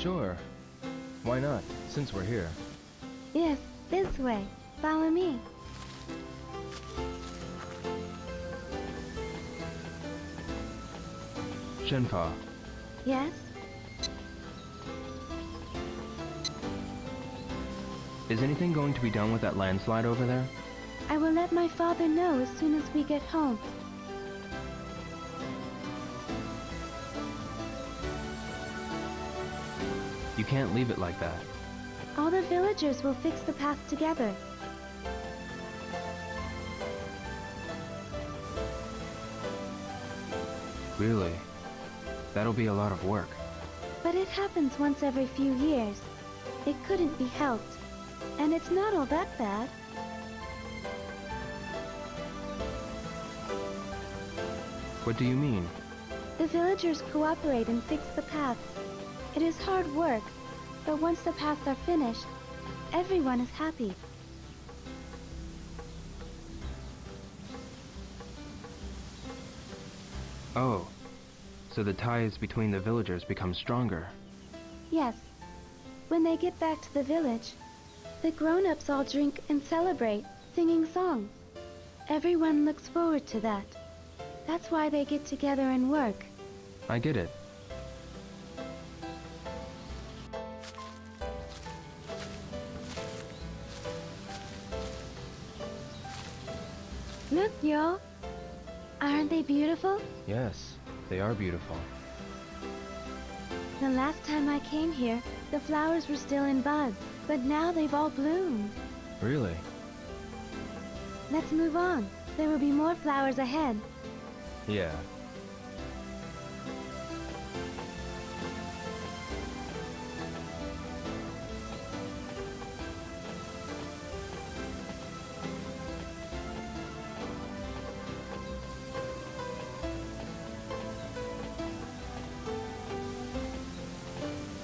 Sure. Why not, since we're here? Yes, this way. Follow me. Shenpa, Yes? is anything going to be done with that landslide over there? I will let my father know as soon as we get home. You can't leave it like that. All the villagers will fix the path together. Really? That'll be a lot of work. But it happens once every few years. It couldn't be helped. And it's not all that bad. What do you mean? The villagers cooperate and fix the paths. It is hard work, but once the paths are finished, everyone is happy. Oh, so the ties between the villagers become stronger. Yes. When they get back to the village, the grown-ups all drink and celebrate, singing songs. Everyone looks forward to that. That's why they get together and work. I get it. Look, y'all. Aren't they beautiful? Yes, they are beautiful. The last time I came here, the flowers were still in bud, but now they've all bloomed. Really? Let's move on. There will be more flowers ahead. Yeah.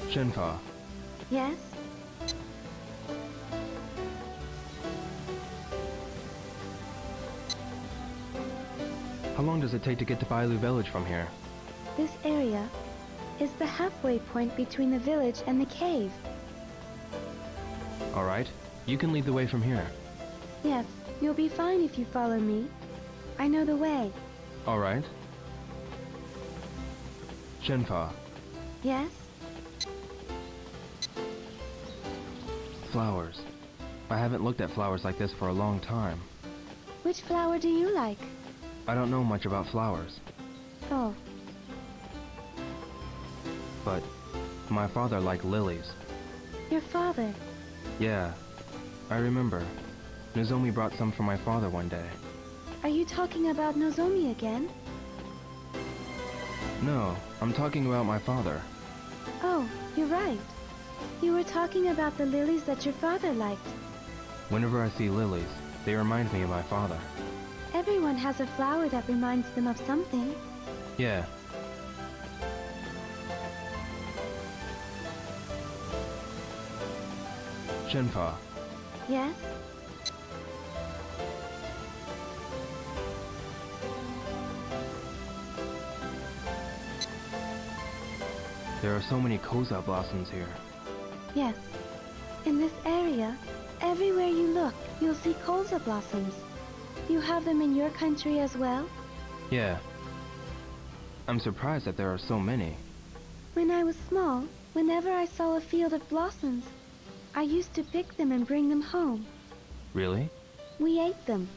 Shenpa, Yes? how long does it take to get to Bailu village from here? This area is the halfway point between the village and the cave. Alright, you can lead the way from here. Yes, you'll be fine if you follow me. I know the way. Alright. Shenpa, Yes? flowers. I haven't looked at flowers like this for a long time. Which flower do you like? I don't know much about flowers, Oh, but my father liked lilies. your father. Yeah, I remember. Nozomi brought some for my father one day. Are you talking about Nozomi again? No, I'm talking about my father. Oh, you're right. You were talking about the lilies that your father liked. Whenever I see lilies, they remind me of my father. Everyone has a flower that reminds them of something. Yeah. Shenpa, Yes? there are so many koza blossoms here. Yes. In this area, everywhere you look, you'll see koza blossoms. You have them in your country as well? Yeah. I'm surprised that there are so many. When I was small, whenever I saw a field of blossoms, I used to pick them and bring them home. Really? We ate them.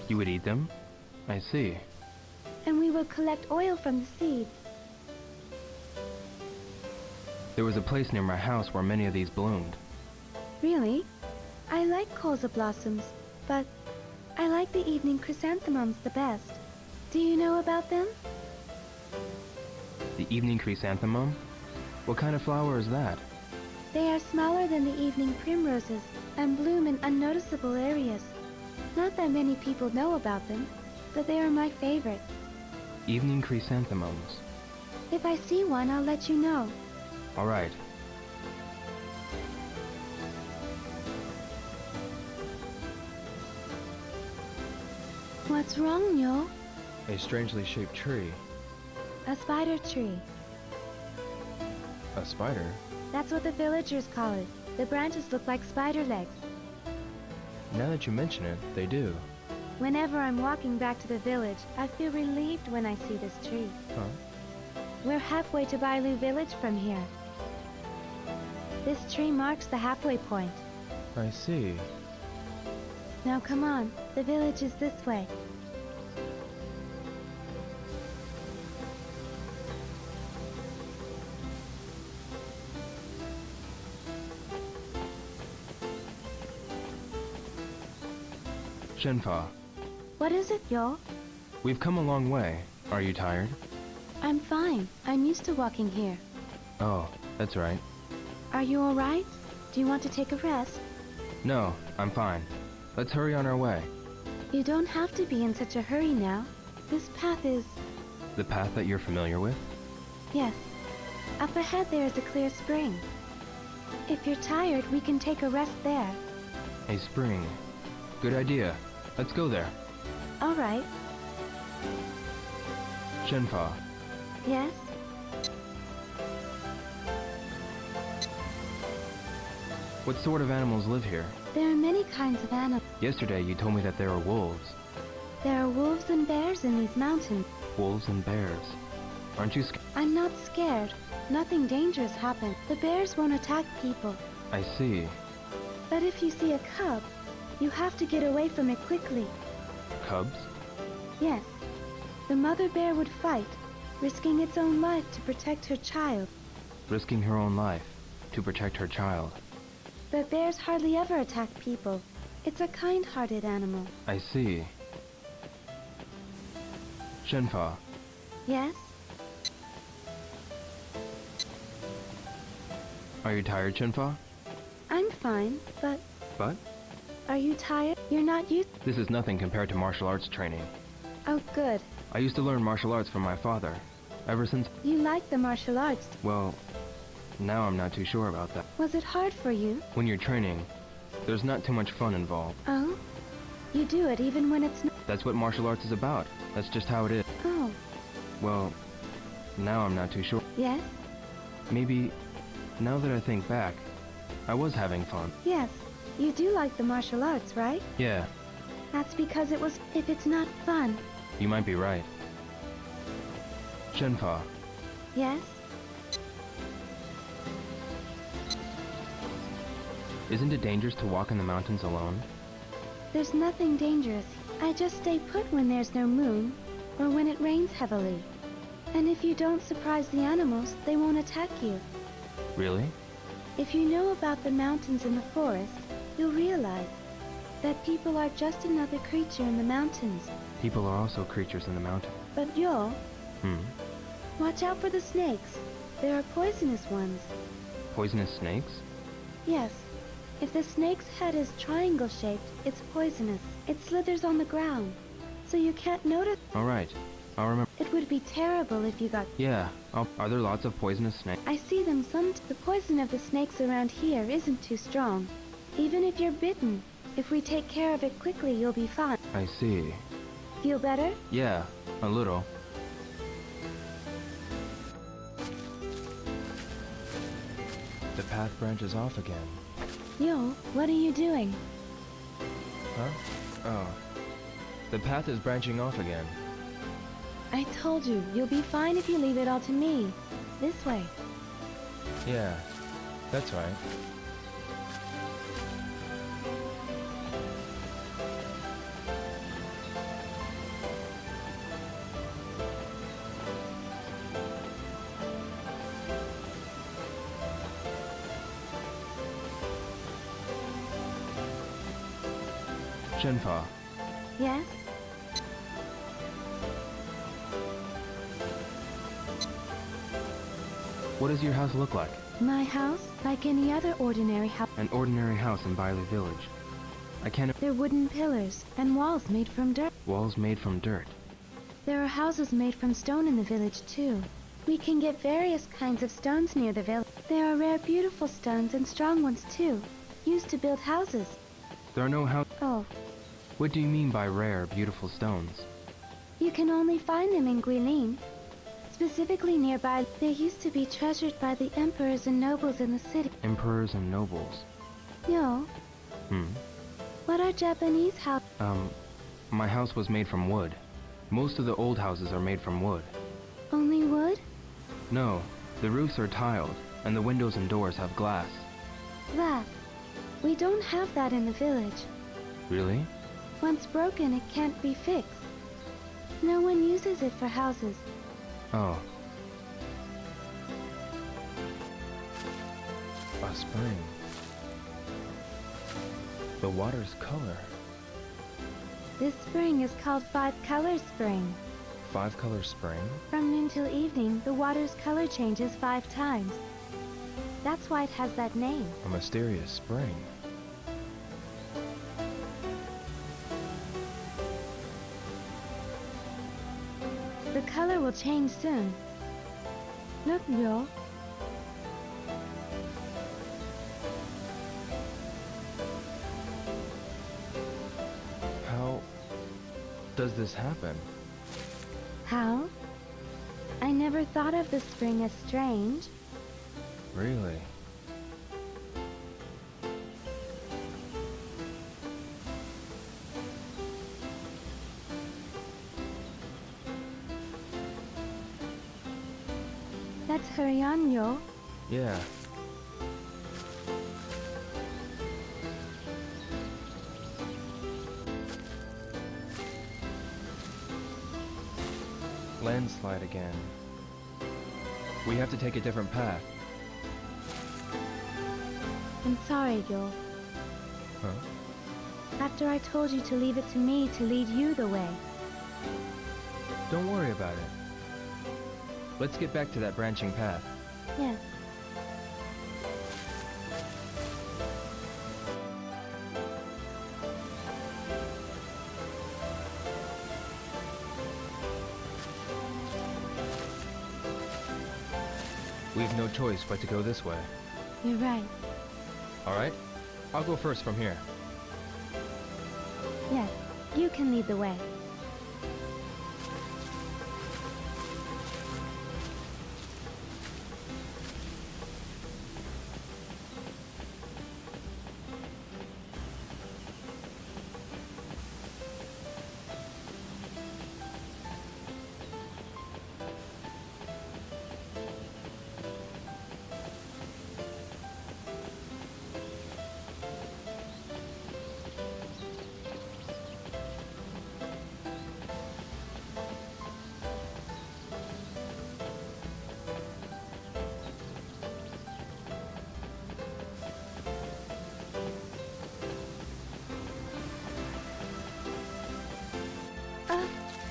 You would eat them? I see. And we would collect oil from the seeds. There was a place near my house where many of these bloomed. Really? I like koza blossoms, but I like the evening chrysanthemums the best. Do you know about them? The evening chrysanthemum? What kind of flower is that? They are smaller than the evening primroses and bloom in unnoticeable areas. Not that many people know about them, but they are my favorite. Evening chrysanthemums. If I see one, I'll let you know. Alright. What's wrong, Yo? A strangely shaped tree. A spider tree. A spider? That's what the villagers call it. The branches look like spider legs. Now that you mention it, they do. Whenever I'm walking back to the village, I feel relieved when I see this tree. Huh? We're halfway to Eyooo village from here. This tree marks the halfway point. I see. Now come on, the village is this way. Shenfa, What is it, Yo? we've come a long way. Are you tired? I'm fine. I'm used to walking here. Oh, that's right. Are you alright? Do you want to take a rest? No, I'm fine. Let's hurry on our way. You don't have to be in such a hurry now. This path is... The path that you're familiar with? Yes. Up ahead there is a clear spring. If you're tired, we can take a rest there. A spring. Good idea. Let's go there. Alright. Shenfa, Yes? what sort of animals live here? There are many kinds of animals. Yesterday you told me that there are wolves. There are wolves and bears in these mountains. Wolves and bears. Aren't you scared? I'm not scared. Nothing dangerous happened. The bears won't attack people. I see. But if you see a cub, you have to get away from it quickly. Cubs? Yes. The mother bear would fight, risking its own life to protect her child. Risking her own life to protect her child. But bears hardly ever attack people. It's a kind-hearted animal. I see. Shenfa, Yes? are you tired, Shenfa? I'm fine, but But? are you tired? You're not used... This is nothing compared to martial arts training. Oh, good. I used to learn martial arts from my father. Ever since... You like the martial arts. Well, now I'm not too sure about that. Was it hard for you? When you're training, there's not too much fun involved. Oh? You do it even when it's not... That's what martial arts is about. That's just how it is. Oh, Well, now I'm not too sure. yes? Maybe, now that I think back, I was having fun. Yes. You do like the martial arts, right? Yeah, That's because it was... If it's not fun... you might be right. Shenfa, Yes? isn't it dangerous to walk in the mountains alone? There's nothing dangerous. I just stay put when there's no moon, or when it rains heavily. And if you don't surprise the animals, they won't attack you. Really? If you know about the mountains and the forest, you'll realize that people are just another creature in the mountains. People are also creatures in the mountain. But Yo, Hmm. watch out for the snakes. There are poisonous ones. Poisonous snakes? Yes. If the snake's head is triangle-shaped, it's poisonous. It slithers on the ground, so you can't notice. Alright, I'll remember. It would be terrible if you got... Yeah, are there lots of poisonous snakes? I see them some... The poison of the snakes around here isn't too strong. Even if you're bitten, if we take care of it quickly, you'll be fine. I see. Feel better? Yeah, a little. The path branches off again. Yo, what are you doing? Huh? Oh. The path is branching off again. I told you, you'll be fine if you leave it all to me. This way. Yeah, that's right. Shenfa, Yes? what does your house look like? My house, like any other ordinary house. An ordinary house in Eyooo village. I can't... They're wooden pillars and walls made from dirt. Walls made from dirt. There are houses made from stone in the village, too. We can get various kinds of stones near the village. There are rare, beautiful stones and strong ones, too, used to build houses. There are no house... Oh, What do you mean by rare, beautiful stones? You can only find them in Guilin. Specifically nearby, they used to be treasured by the emperors and nobles in the city. Emperors and nobles. Yo, Hmm. what are Japanese houses? My house was made from wood. Most of the old houses are made from wood. Only wood? No, the roofs are tiled, and the windows and doors have glass. Glass. We don't have that in the village. Really? Once broken, it can't be fixed. No one uses it for houses. Oh. A spring. The water's color. This spring is called Five Color Spring. 5-color spring? From noon till evening, the water's color changes 5 times. That's why it has that name. A mysterious spring. The color will change soon. Look, Yo. How does this happen? How? I never thought of the spring as strange. Really? That's Hurrian, Yo. Yeah. Landslide again. We have to take a different path. I'm sorry, Yo. Huh? After I told you to leave it to me to lead you the way. Don't worry about it. Let's get back to that branching path. Yes. We have no choice but to go this way. You're right. Alright? I'll go first from here. Yes, you can lead the way.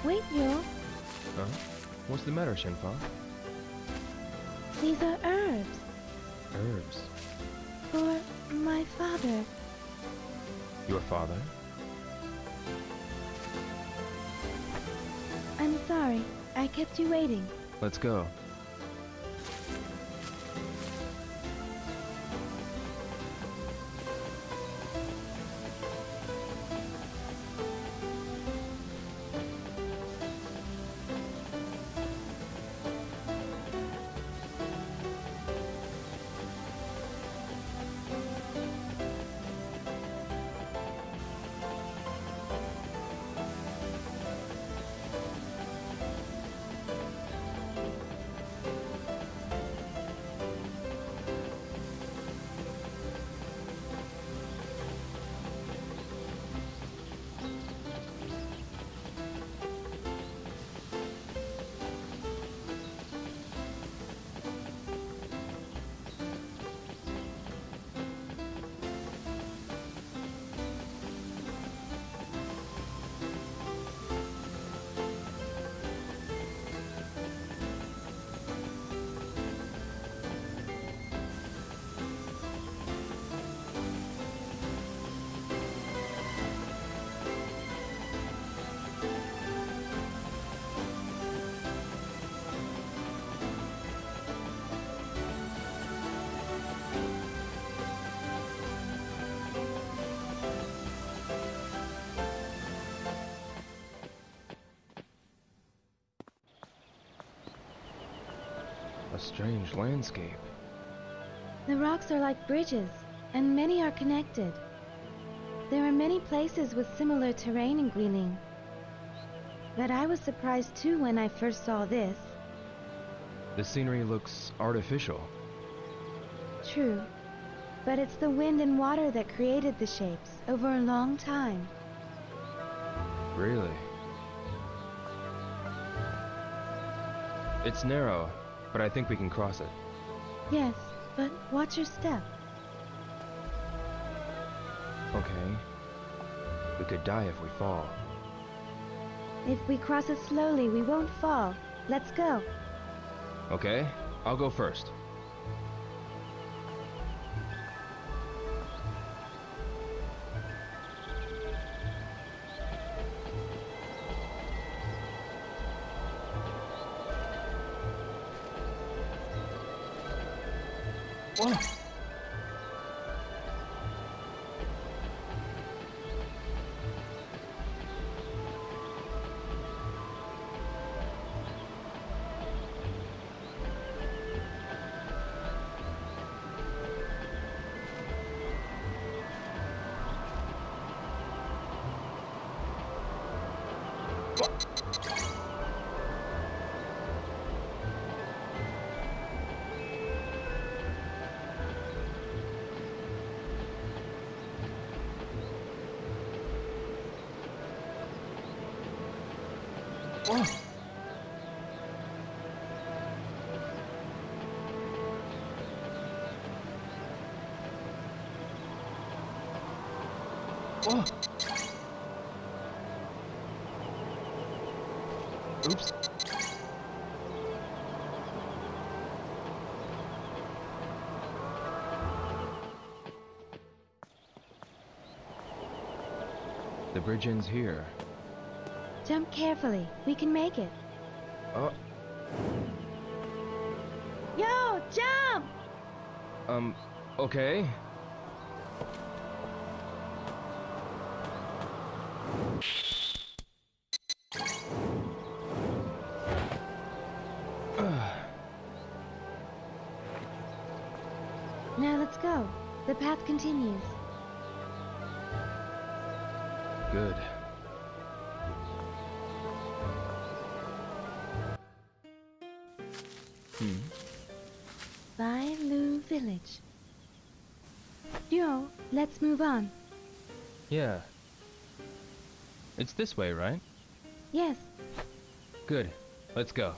Wait, Yo. Huh? What's the matter, Shenfa? These are herbs. Herbs. For my father. Your father? I'm sorry. I kept you waiting. Let's go. strange landscape. The rocks are like bridges, and many are connected. There are many places with similar terrain in Guilin. But I was surprised too when I first saw this. The scenery looks artificial. True, but it's the wind and water that created the shapes over a long time. Really? It's narrow, but I think we can cross it. Yes, but watch your step. Okay. We could die if we fall. If we cross it slowly, we won't fall. Let's go. Okay, I'll go first. Whoa! Whoa! Whoa! Oops. The bridge ends here. Jump carefully. We can make it. Oh. Yo, jump! Okay. Now let's go. The path continues. Good. Eyooo Village. Yo, let's move on. Yeah. It's this way, right? Yes. Good. Let's go.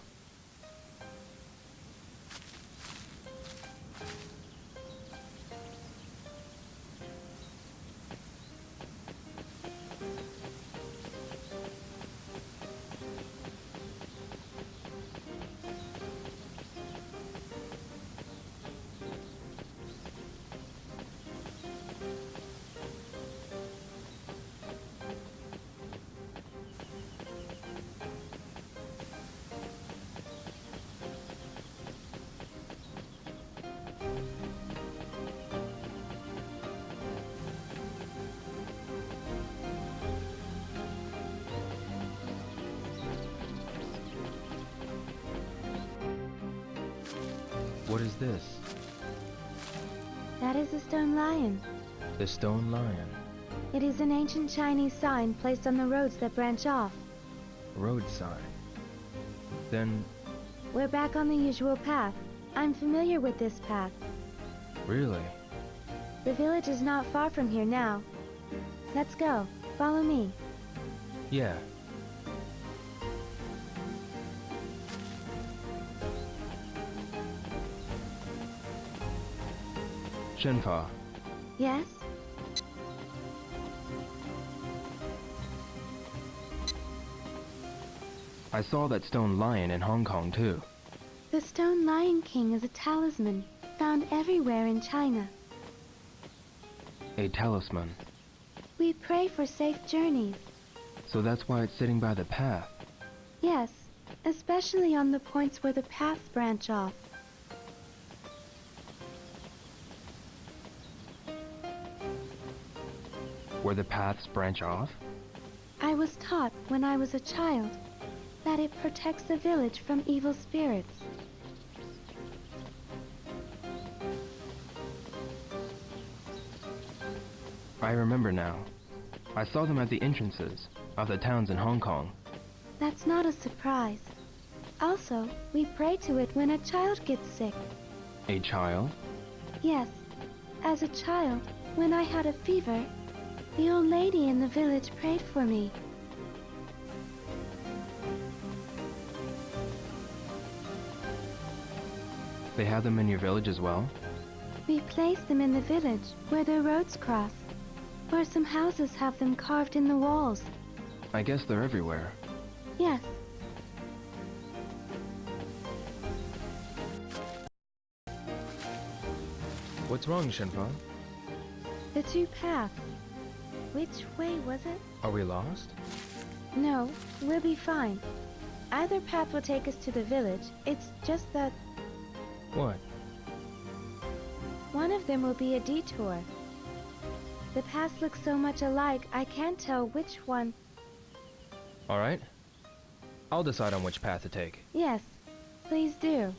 What is this? That is a stone lion. The stone lion. It is an ancient Chinese sign placed on the roads that branch off. Road sign. Then, We're back on the usual path. I'm familiar with this path. really? The village is not far from here now. Let's go. Follow me. Yeah. Shenpa, Yes? I saw that stone lion in Hong Kong too. The Stone Lion King is a talisman found everywhere in China. A talisman. We pray for safe journeys. So that's why it's sitting by the path. Yes, especially on the points where the paths branch off. Where the paths branch off? I was taught when I was a child that it protects the village from evil spirits. I remember now. I saw them at the entrances of the towns in Hong Kong. That's not a surprise. Also, we pray to it when a child gets sick. A child? Yes. As a child, when I had a fever, the old lady in the village prayed for me. They have them in your village as well? We place them in the village where the roads cross, or some houses have them carved in the walls. I guess they're everywhere. Yes. What's wrong, Shenmue? The two paths. Which way was it? Are we lost? No, we'll be fine. Either path will take us to the village. It's just that What? one of them will be a detour. The paths look so much alike, I can't tell which one. Alright. I'll decide on which path to take. Yes, please do.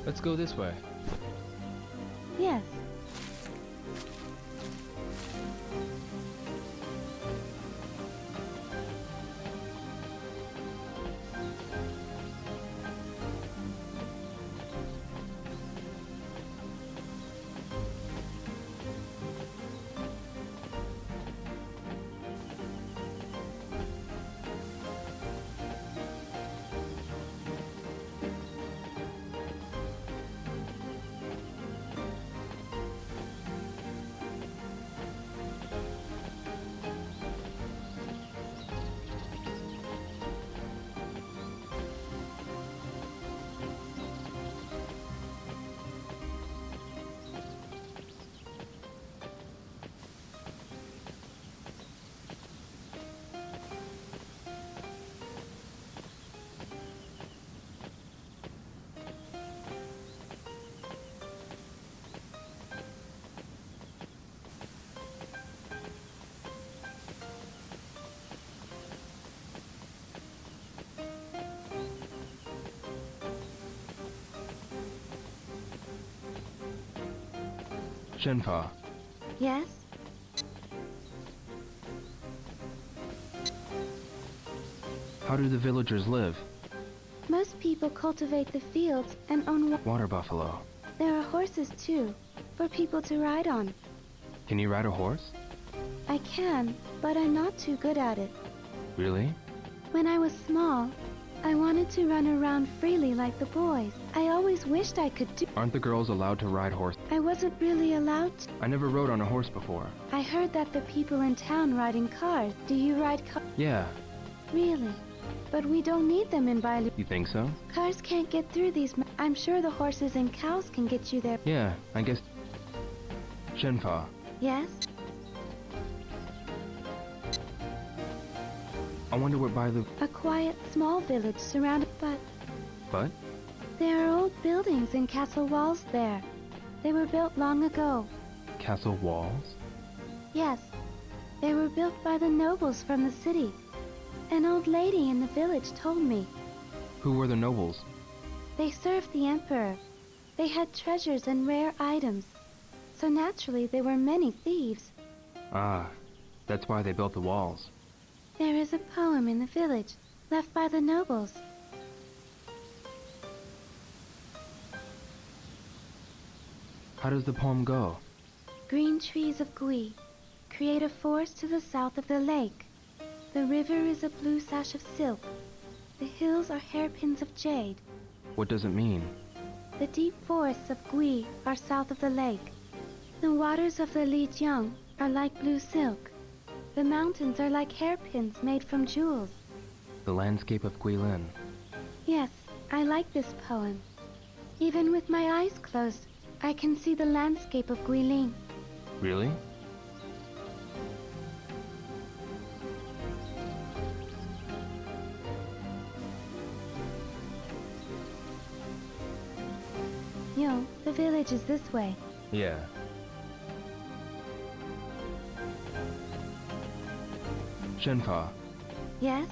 Let's go this way. Yes. Shenpa, Yes? how do the villagers live? Most people cultivate the fields and own Water buffalo. There are horses too, for people to ride on. Can you ride a horse? I can, but I'm not too good at it. Really? When I was small, I wanted to run around freely like the boys. I always wished I could do. Aren't the girls allowed to ride horse? I wasn't really allowed to. I never rode on a horse before. I heard that the people in town ride in cars. Do you ride cars? Yeah, Really? But we don't need them in Bailu. you think so? Cars can't get through these. I'm sure the horses and cows can get you there. Yeah, I guess. Shenpa, Yes? I wonder what Bailu. A quiet, small village surrounded by... But? There are old buildings and castle walls there. They were built long ago. Castle walls? Yes, they were built by the nobles from the city. An old lady in the village told me. Who were the nobles? They served the emperor. They had treasures and rare items. So naturally there were many thieves. Ah, that's why they built the walls. There is a poem in the village, left by the nobles. How does the poem go? Green trees of Gui create a forest to the south of the lake. The river is a blue sash of silk. The hills are hairpins of jade. What does it mean? The deep forests of Gui are south of the lake. The waters of the Lijiang are like blue silk. The mountains are like hairpins made from jewels. The landscape of Guilin. Yes, I like this poem. Even with my eyes closed, I can see the landscape of Guilin. Really? Yo, the village is this way. Yeah. Shenpa, Yes?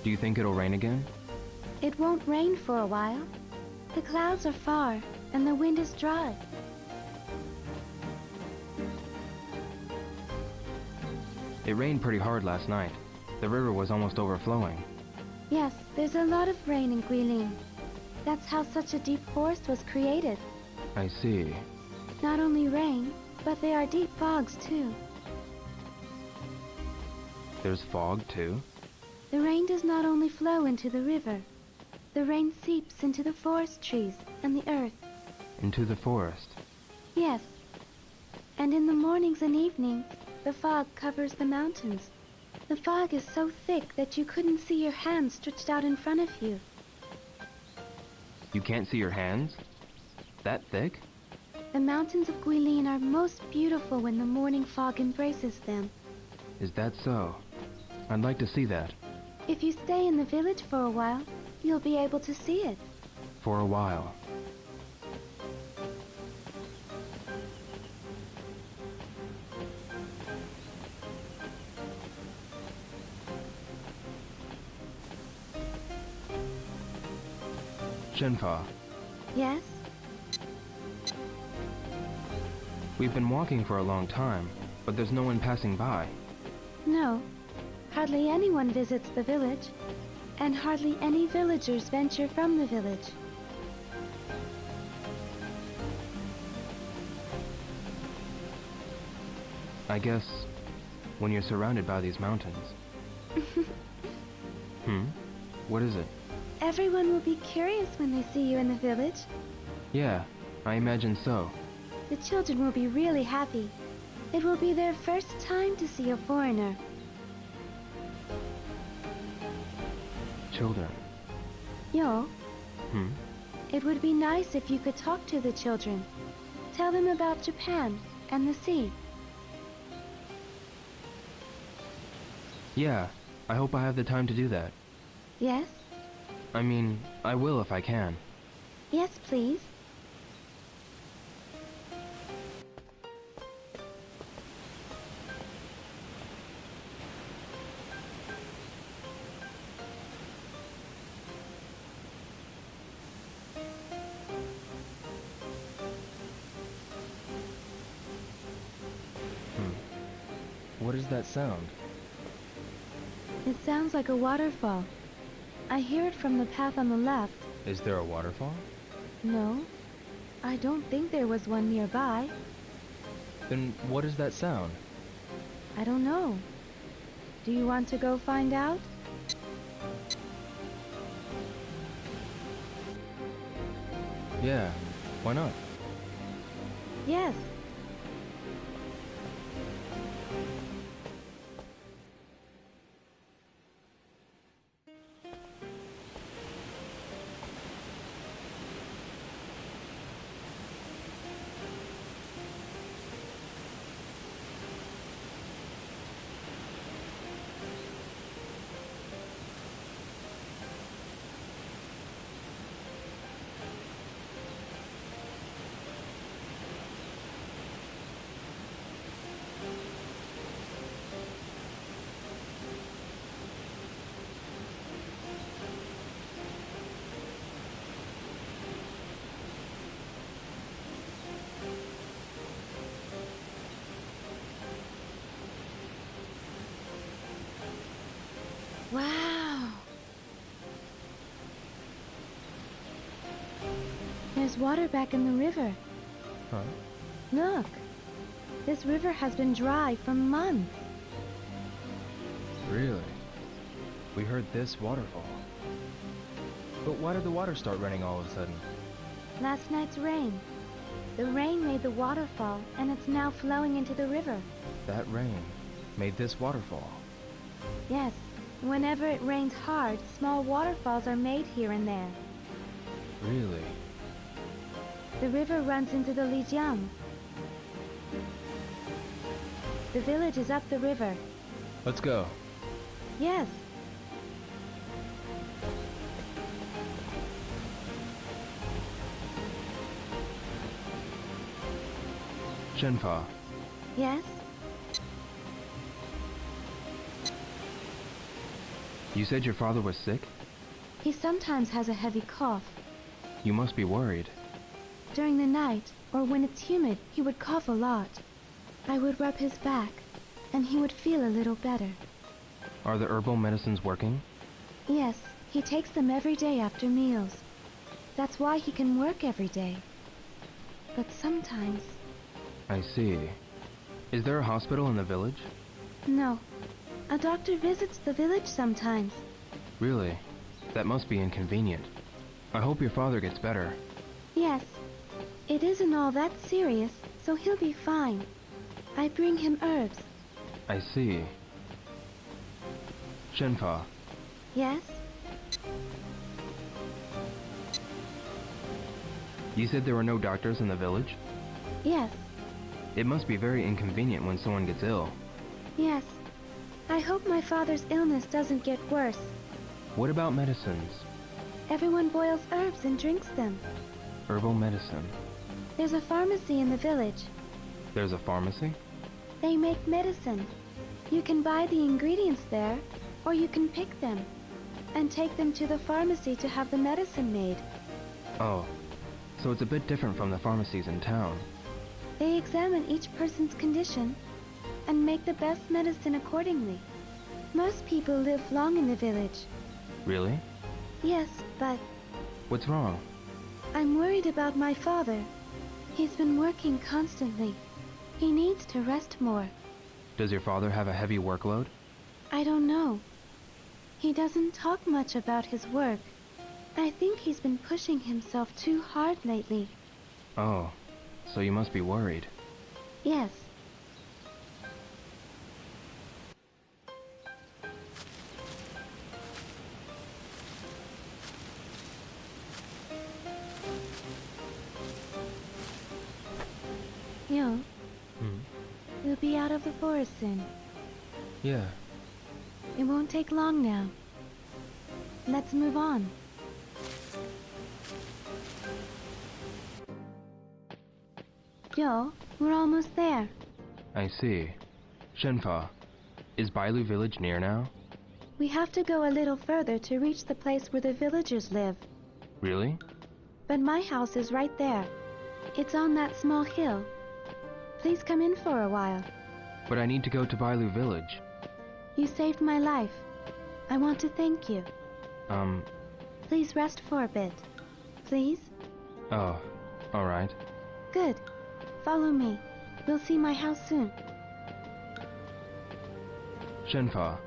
do you think it'll rain again? It won't rain for a while. The clouds are far, and the wind is dry. It rained pretty hard last night. The river was almost overflowing. Yes, there's a lot of rain in Guilin. That's how such a deep forest was created. I see. Not only rain, but there are deep fogs too. There's fog, too? The rain does not only flow into the river. The rain seeps into the forest trees and the earth. Into the forest. Yes. And in the mornings and evenings, the fog covers the mountains. The fog is so thick that you couldn't see your hands stretched out in front of you. You can't see your hands? That thick? The mountains of Guilin are most beautiful when the morning fog embraces them. Is that so? I'd like to see that. If you stay in the village for a while, you'll be able to see it. For a while. Shenfa, Yes? we've been walking for a long time, but there's no one passing by. No. Hardly anyone visits the village, and hardly any villagers venture from the village. I guess when you're surrounded by these mountains. What is it? Everyone will be curious when they see you in the village. Yeah, I imagine so. The children will be really happy. It will be their first time to see a foreigner. Children. Yo, Hmm? it would be nice if you could talk to the children. Tell them about Japan and the sea. Yeah, I hope I have the time to do that. Yes? I mean, I will if I can. Yes, please. What is that sound? It sounds like a waterfall. I hear it from the path on the left. Is there a waterfall? No, I don't think there was one nearby. Then what is that sound? I don't know. Do you want to go find out? Yeah, why not? Yes. Wow. There's water back in the river. Huh? Look. This river has been dry for months. Really? We heard this waterfall. But why did the water start running all of a sudden? Last night's rain. The rain made the waterfall, and it's now flowing into the river. That rain made this waterfall. Yes. Whenever it rains hard, small waterfalls are made here and there. Really? The river runs into the Lijiang. The village is up the river. Let's go. Yes. Shenfa, Yes? you said your father was sick? He sometimes has a heavy cough. You must be worried. During the night, or when it's humid, he would cough a lot. I would rub his back, and he would feel a little better. Are the herbal medicines working? Yes, he takes them every day after meals. That's why he can work every day. But sometimes... I see. Is there a hospital in the village? No. A doctor visits the village sometimes. Really? That must be inconvenient. I hope your father gets better. Yes. It isn't all that serious, so he'll be fine. I bring him herbs. I see. Shenfa, Yes? you said there were no doctors in the village? Yes. It must be very inconvenient when someone gets ill. Yes. I hope my father's illness doesn't get worse. What about medicines? Everyone boils herbs and drinks them. Herbal medicine. There's a pharmacy in the village. There's a pharmacy? They make medicine. You can buy the ingredients there, or you can pick them and take them to the pharmacy to have the medicine made. Oh, so it's a bit different from the pharmacies in town. They examine each person's condition and make the best medicine accordingly. Most people live long in the village. Really? Yes, but What's wrong? I'm worried about my father. He's been working constantly. He needs to rest more. Does your father have a heavy workload? I don't know. He doesn't talk much about his work. I think he's been pushing himself too hard lately. Oh, so you must be worried. Yes. Yo, we'll be out of the forest soon. Yeah. It won't take long now. Let's move on. Yo, we're almost there. I see. Shenfa, is Bailu village near now? We have to go a little further to reach the place where the villagers live. Really? But my house is right there. It's on that small hill. Please come in for a while. But I need to go to Bailu village. You saved my life. I want to thank you. Um, Please rest for a bit. Please? oh, alright. Good. Follow me. We'll see my house soon. Shenfa,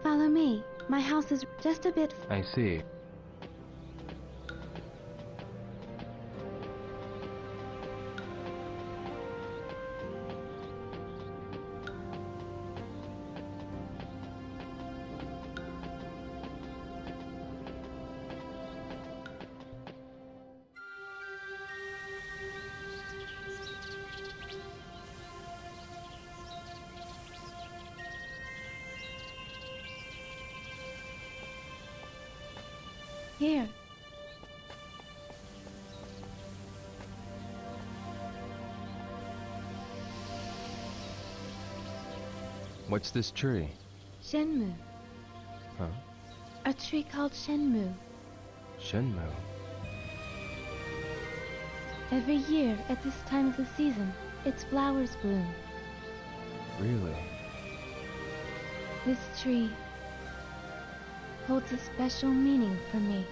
Follow me. My house is just a bit... I see. Here. What's this tree? Shenmue. Huh? A tree called Shenmue. Shenmue? Every year, at this time of the season, its flowers bloom. Really? This tree holds a special meaning for me.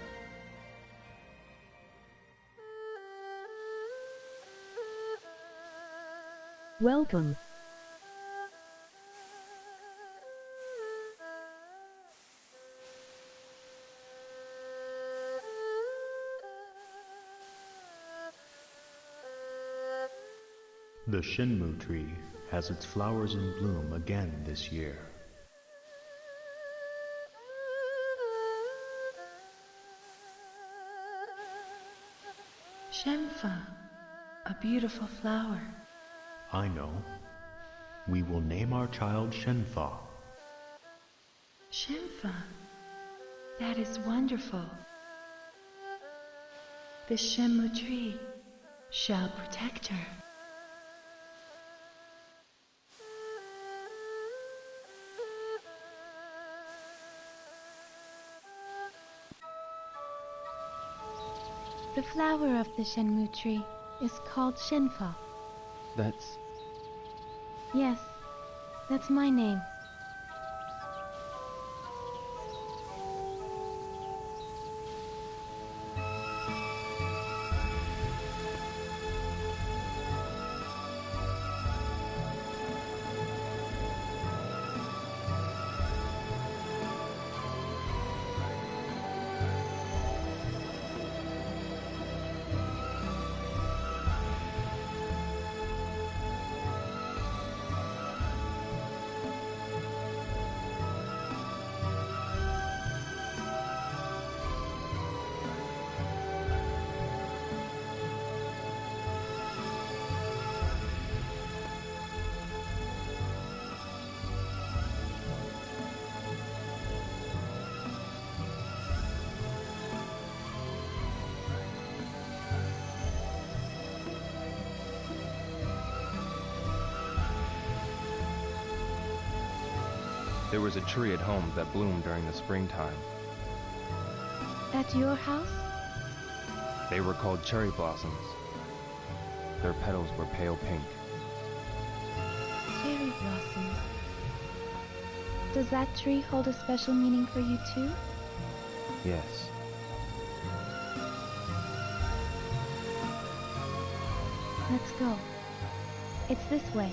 Welcome. The Shenmue tree has its flowers in bloom again this year. Shenfa, a beautiful flower. I know. We will name our child Shenfa. Shenfa, that is wonderful. The Shenmue tree shall protect her. The flower of the Shenmue tree is called Shenfa. That's... Yes, that's my name. There was a tree at home that bloomed during the springtime. At your house? They were called cherry blossoms. Their petals were pale pink. Cherry blossoms. Does that tree hold a special meaning for you too? Yes. Let's go. It's this way.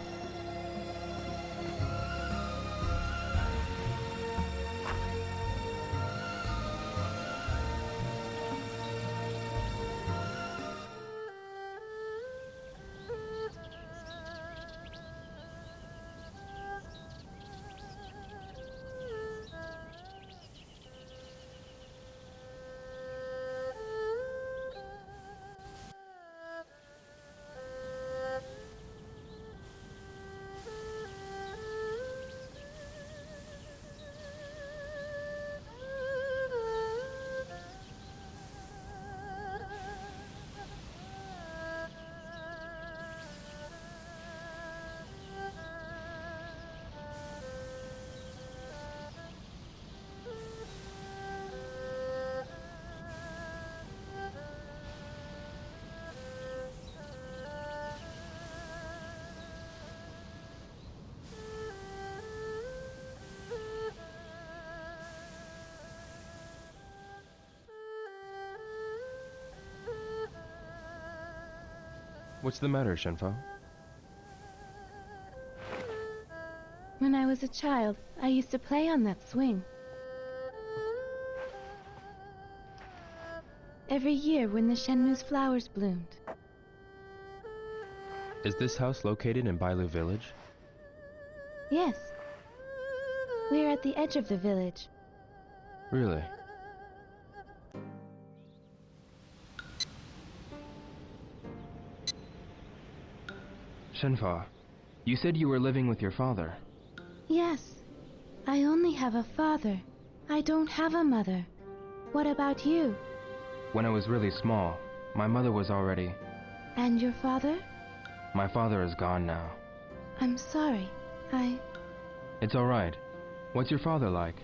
What's the matter, Shenfo? When I was a child, I used to play on that swing. Every year when the Shenmue's flowers bloomed. Is this house located in Bailu village? Yes. We're at the edge of the village. Really? Shenfa, you said you were living with your father. Yes. I only have a father. I don't have a mother. What about you? When I was really small, my mother was already... And your father? My father is gone now. I'm sorry. It's all right. What's your father like?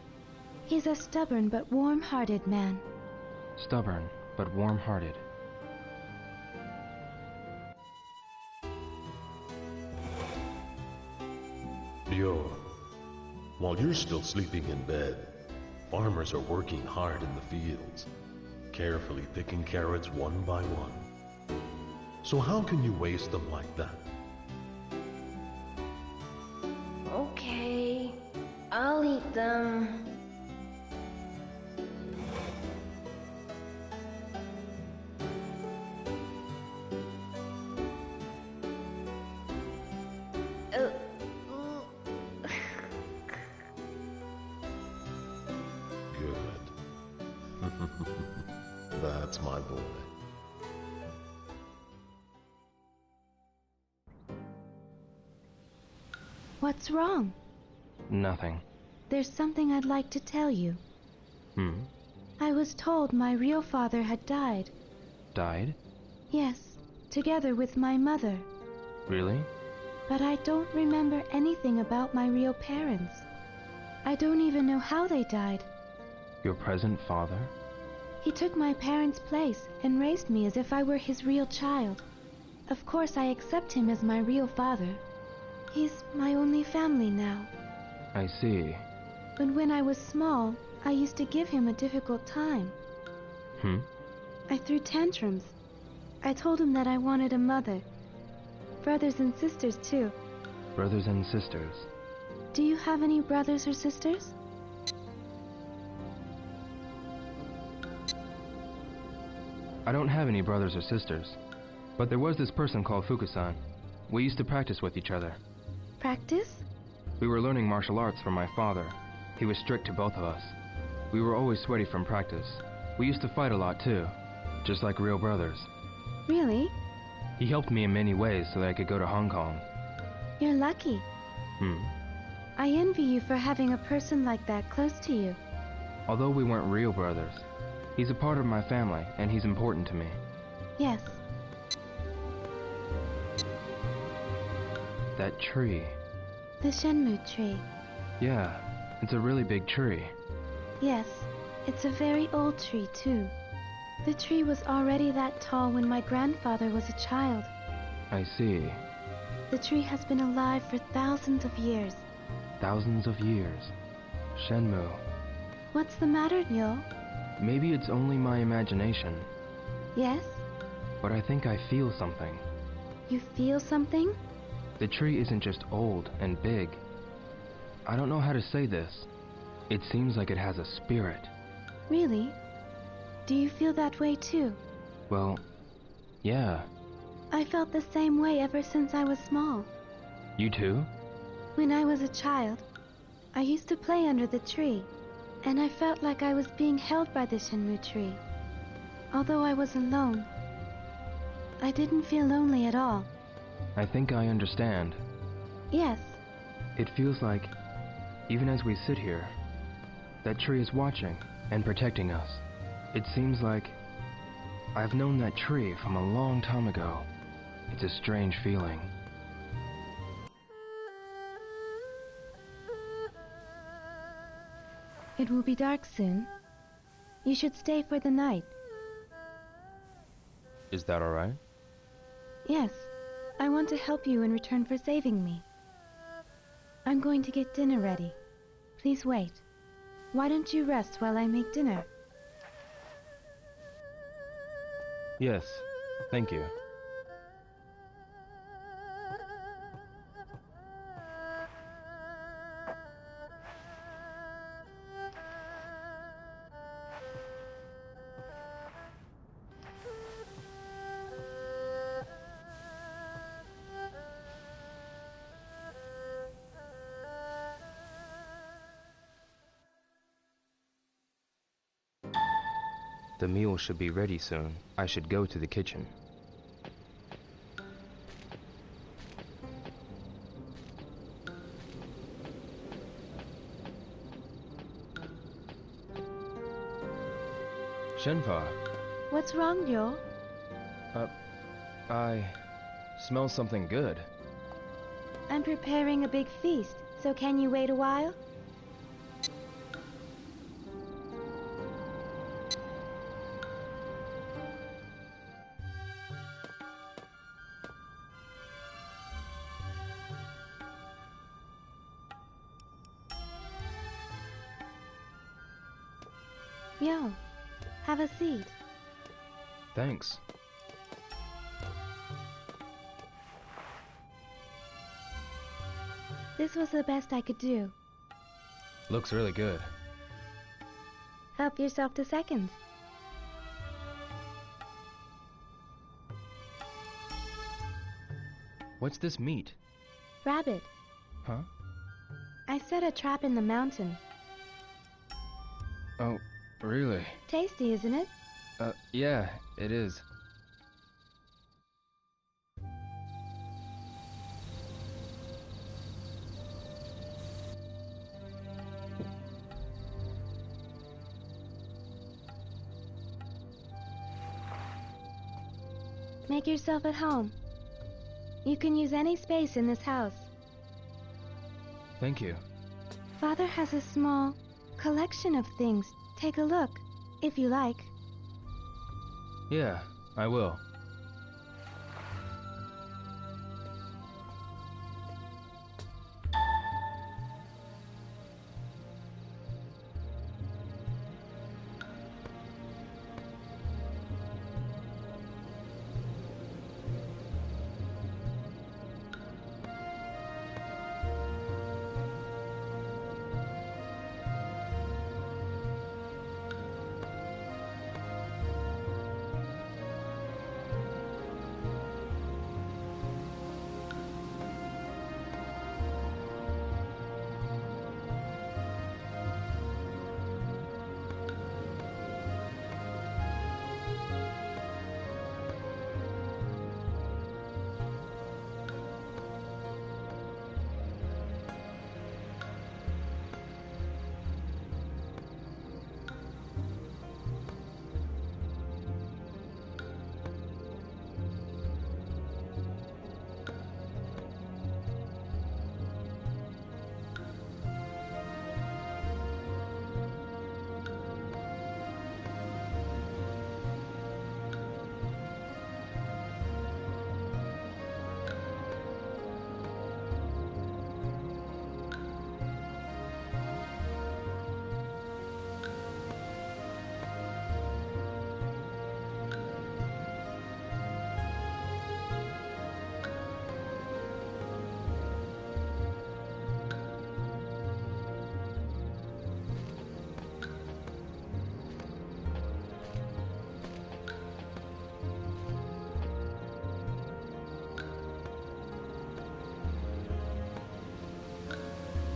He's a stubborn but warm-hearted man. Stubborn, but warm-hearted. Eyooo, while you're still sleeping in bed, farmers are working hard in the fields, carefully picking carrots one by one. So how can you waste them like that? Okay, I'll eat them. Good. That's my boy. What's wrong? Nothing. There's something I'd like to tell you. I was told my real father had died. Died? Yes, together with my mother. Really? But I don't remember anything about my real parents. I don't even know how they died. Your present father? He took my parents' place and raised me as if I were his real child. Of course, I accept him as my real father. He's my only family now. I see. But when I was small, I used to give him a difficult time. I threw tantrums. I told him that I wanted a mother. Brothers and sisters, too. Brothers and sisters. Do you have any brothers or sisters? I don't have any brothers or sisters. But there was this person called Fukusan. We used to practice with each other. Practice? We were learning martial arts from my father. He was strict to both of us. We were always sweaty from practice. We used to fight a lot too, just like real brothers. Really? He helped me in many ways so that I could go to Hong Kong. You're lucky. I envy you for having a person like that close to you. Although we weren't real brothers, he's a part of my family and he's important to me. Yes. That tree. The Shenmue tree. Yeah, it's a really big tree. Yes, it's a very old tree, too. The tree was already that tall when my grandfather was a child. I see. The tree has been alive for thousands of years. Thousands of years. Shenmue. What's the matter, Yo? Maybe it's only my imagination, Yes? but I think I feel something. You feel something? The tree isn't just old and big. I don't know how to say this. It seems like it has a spirit. Really? Do you feel that way too? Well, yeah. I felt the same way ever since I was small. You too? When I was a child, I used to play under the tree, and I felt like I was being held by the Shenmue tree. Although I was alone, I didn't feel lonely at all. I think I understand. Yes, It feels like, even as we sit here, that tree is watching and protecting us. It seems like I've known that tree from a long time ago. It's a strange feeling. it will be dark soon. You should stay for the night. Is that all right? Yes, I want to help you in return for saving me. I'm going to get dinner ready. Please wait. Why don't you rest while I make dinner? Yes, thank you. The meal should be ready soon. I should go to the kitchen. Shenfa, What's wrong, Yo? I smell something good. I'm preparing a big feast, so can you wait a while? Yo, have a seat. Thanks. This was the best I could do. Looks really good. Help yourself to seconds. What's this meat? Rabbit, Huh? I set a trap in the mountain. Oh, really? Tasty, isn't it? Yeah, it is. Make yourself at home. You can use any space in this house. Thank you. Father has a small collection of things. Take a look, if you like. Yeah, I will.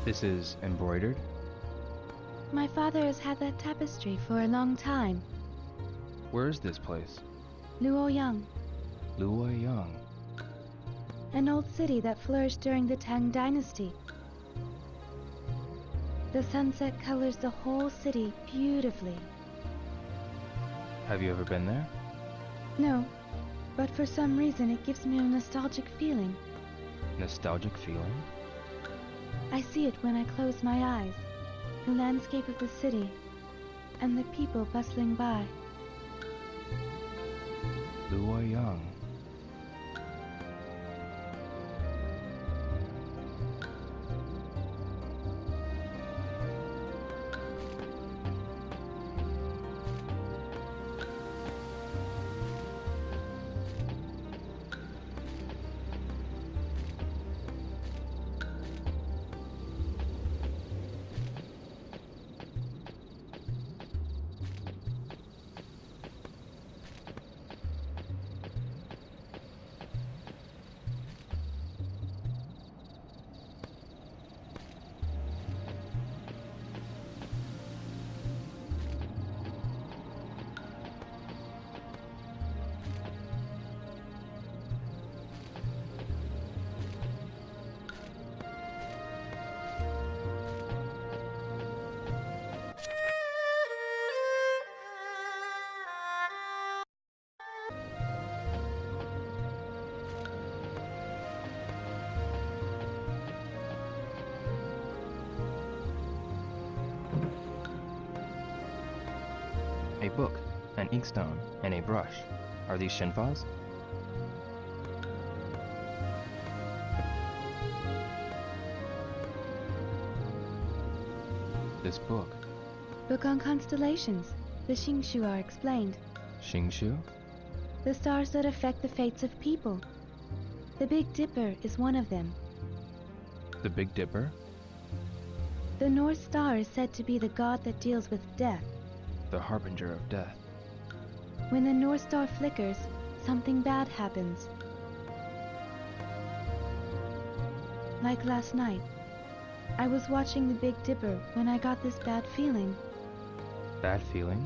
This is embroidered? My father has had that tapestry for a long time. Where is this place? Luoyang, Luoyang. an old city that flourished during the Tang Dynasty. The sunset colors the whole city beautifully. Have you ever been there? No, but for some reason it gives me a nostalgic feeling. Nostalgic feeling? I see it when I close my eyes, the landscape of the city, and the people bustling by. Luoyang. A book, an inkstone, and a brush. Are these Shinfas? This book. Book on constellations. The Xingshu are explained. Xingshu? The stars that affect the fates of people. The Big Dipper is one of them. The Big Dipper? The North Star is said to be the god that deals with death. The harbinger of death. When the North Star flickers, something bad happens. Like last night. I was watching the Big Dipper when I got this bad feeling. Bad feeling?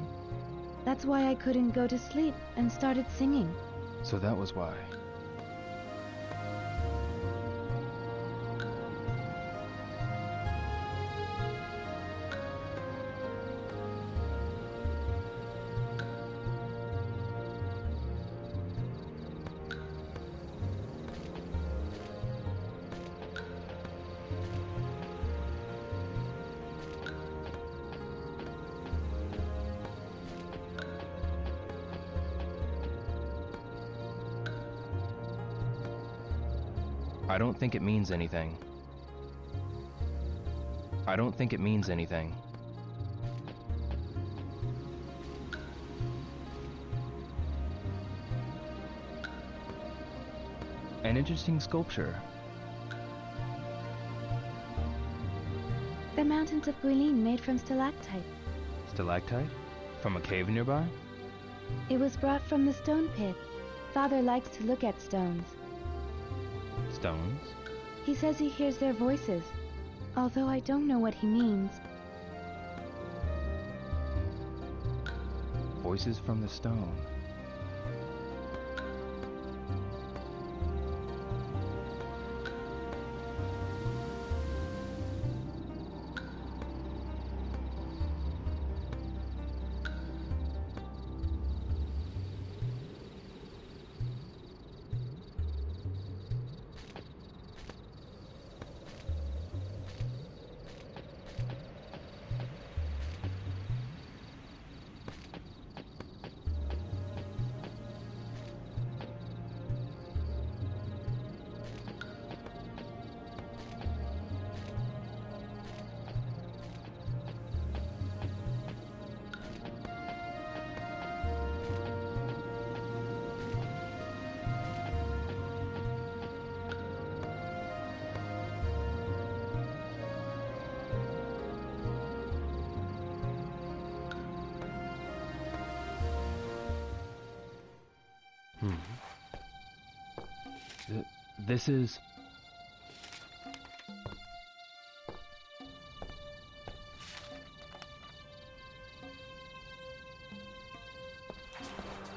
That's why I couldn't go to sleep and started singing. So that was why. I don't think it means anything. I don't think it means anything. An interesting sculpture. The mountains of Guilin made from stalactite. Stalactite? From a cave nearby? It was brought from the stone pit. Father likes to look at stones. Stones? He says he hears their voices, although I don't know what he means. Voices from the stone. This is...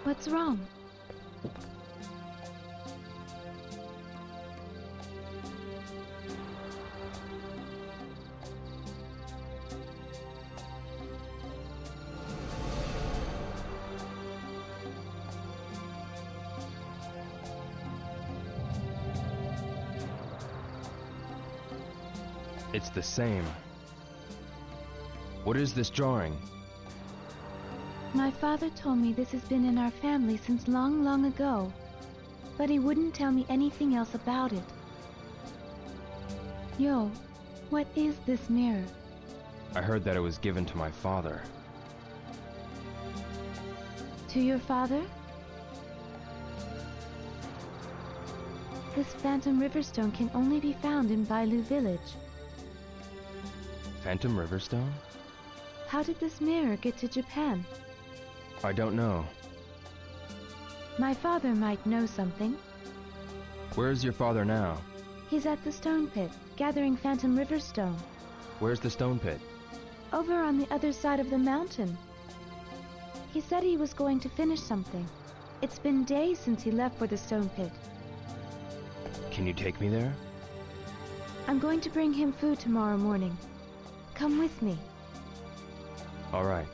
What's wrong? It's the same. What is this drawing? My father told me this has been in our family since long, long ago, but he wouldn't tell me anything else about it. Yo, what is this mirror? I heard that it was given to my father. To your father? This Phantom Riverstone can only be found in Bailu Village. Phantom Riverstone? How did this mirror get to Japan? I don't know. My father might know something. Where is your father now? He's at the stone pit, gathering Phantom Riverstone. Where's the stone pit? Over on the other side of the mountain. He said he was going to finish something. It's been days since he left for the stone pit. Can you take me there? I'm going to bring him food tomorrow morning. Come with me. All right.